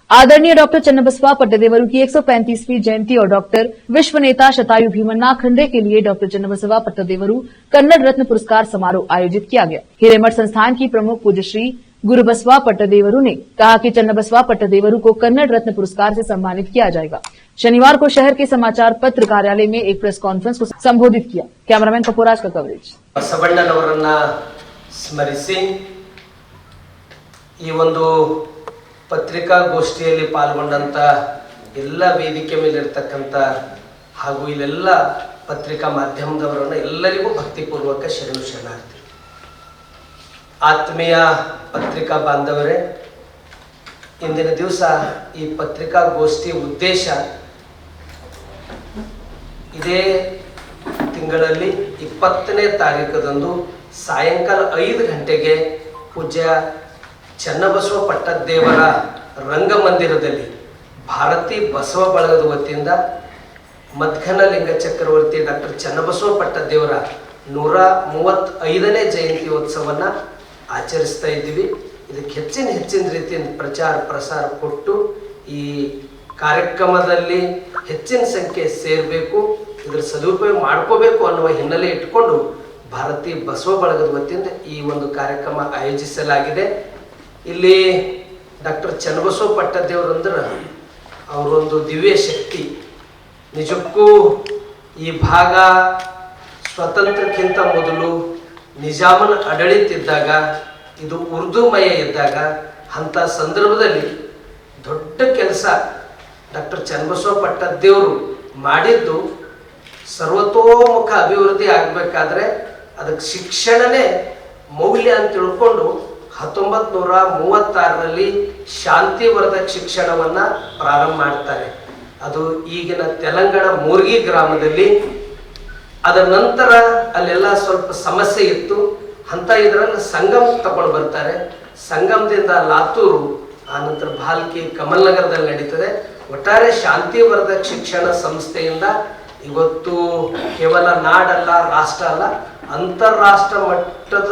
आदरणीय डॉक्टर चन्नबसवा पट्टदेवरू की 135वीं जयंती और डॉक्टर विश्व नेता शतायु भीमन्ना खंडे के लिए डॉक्टर चन्नबसवा पट्टदेवरू कन्नड़ रत्न पुरस्कार समारोह आयोजित किया गया। हिरेमठ संस्थान की प्रमुख पूज्य श्री गुरुबसवा पट्टदेवरू ने कहा कि चन्नबसवा पट्टदेवरू को कन्नड़ रत्न पुरस्कार से सम्मानित किया जाएगा। शनिवार को शहर के समाचार पत्र कार्यालय में एक प्रेस कॉन्फ्रेंस को संबोधित किया। कैमरामैन कपूराज का कवरेज। बसवಣ್ಣನವರನ್ನ ಸ್ಮರಿಸಿ ಈ ಒಂದು ಪತ್ರಿಕಾಗೋಷ್ಠಿಯಲ್ಲಿ ಪಾಲ್ಗೊಂಡಂತ ಎಲ್ಲ ವೇದಿಕೆ ಮೇಲೆ ಇರತಕ್ಕಂತ ಹಾಗೂ ಇಲ್ಲೆಲ್ಲ ಪತ್ರಿಕಾ ಮಾಧ್ಯಮದವರನ್ನ ಎಲ್ಲರಿಗೂ ಭಕ್ತಿಪೂರ್ವಕ ಶರಣಾರ್ಥಿ। ಆತ್ಮೀಯ ಪತ್ರಿಕಾ ಬಾಂಧವರೇ, ಇಂದಿನ ದಿವಸ ಈ ಪತ್ರಿಕಾಗೋಷ್ಠಿಯ ಉದ್ದೇಶ ಇದೇ ತಿಂಗಳಲ್ಲಿ 20ನೇ ತಾರೀಖದಂದು ಸಾಯಂಕಾಲ 5 ಗಂಟೆಗೆ ಪೂಜ್ಯ ಚನ್ನಬಸವ ಪಟ್ಟದೇವರ ರಂಗಮಂದಿರದಲ್ಲಿ ಭಾರತೀ ಬಸವ ಬಳಗದ ವತಿಯಿಂದ ಮಧ್ಘನಲಿಂಗ ಚಕ್ರವರ್ತಿ ಡಾಕ್ಟರ್ ಚನ್ನಬಸವ ಪಟ್ಟದೇವರ 135ನೇ ಜಯಂತ್ಯೋತ್ಸವವನ್ನು ಆಚರಿಸ್ತಾ ಇದ್ದೀವಿ। ಇದಕ್ಕೆ ಹೆಚ್ಚಿನ ರೀತಿಯಿಂದ ಪ್ರಚಾರ ಪ್ರಸಾರ ಕೊಟ್ಟು ಈ ಕಾರ್ಯಕ್ರಮದಲ್ಲಿ ಹೆಚ್ಚಿನ ಸಂಖ್ಯೆ ಸೇರಬೇಕು, ಇದರ ಸದುಪಯೋಗ ಮಾಡ್ಕೋಬೇಕು ಅನ್ನುವ ಹಿನ್ನೆಲೆ ಇಟ್ಟುಕೊಂಡು ಭಾರತೀ ಬಸವ ಬಳಗದ ವತಿಯಿಂದ ಈ ಒಂದು ಕಾರ್ಯಕ್ರಮ ಆಯೋಜಿಸಲಾಗಿದೆ। ಇಲ್ಲಿ ಡಾಕ್ಟರ್ ಚನ್ನಬಸವ ಪಟ್ಟದೇವರು ಅಂದ್ರೆ ಅವರೊಂದು ದಿವ್ಯ ಶಕ್ತಿ। ನಿಜಕ್ಕೂ ಈ ಭಾಗ ಸ್ವತಂತ್ರಕ್ಕಿಂತ ಮೊದಲು ನಿಜಾಮನ ಆಡಳಿತ ಇದ್ದಾಗ, ಇದು ಉರ್ದುಮಯ ಇದ್ದಾಗ, ಅಂಥ ಸಂದರ್ಭದಲ್ಲಿ ದೊಡ್ಡ ಕೆಲಸ ಡಾಕ್ಟರ್ ಚನ್ನಬಸವ ಪಟ್ಟದೇವರು ಮಾಡಿದ್ದು ಸರ್ವತೋಮುಖ ಅಭಿವೃದ್ಧಿ ಆಗಬೇಕಾದ್ರೆ ಅದಕ್ಕೆ ಶಿಕ್ಷಣನೇ ಮೌಲ್ಯ ಅಂತ ತಿಳ್ಕೊಂಡು 1936ರಲ್ಲಿ ಶಾಂತಿವರ್ಧಕ ಶಿಕ್ಷಣವನ್ನು ಪ್ರಾರಂಭ ಮಾಡ್ತಾರೆ। ಅದು ಈಗಿನ ತೆಲಂಗಾಣ ಮೂರ್ಗಿ ಗ್ರಾಮದಲ್ಲಿ। ಅದರ ನಂತರ ಅಲ್ಲೆಲ್ಲ ಸ್ವಲ್ಪ ಸಮಸ್ಯೆ ಇತ್ತು, ಅಂತ ಇದರಲ್ಲಿ ಸಂಗಮ್ ತಗೊಂಡು ಬರ್ತಾರೆ। ಸಂಗಮದಿಂದ ಲಾತೂರು, ಆನಂತರ ಭಾಲ್ಕಿ, ಕಮಲ್ನಗರದಲ್ಲಿ ನಡೀತದೆ। ಒಟ್ಟಾರೆ ಶಾಂತಿವರ್ಧಕ ಶಿಕ್ಷಣ ಸಂಸ್ಥೆಯಿಂದ ಇವತ್ತು ಕೇವಲ ನಾಡಲ್ಲ, ರಾಷ್ಟ್ರ ಅಲ್ಲ, ಅಂತಾರಾಷ್ಟ್ರ ಮಟ್ಟದ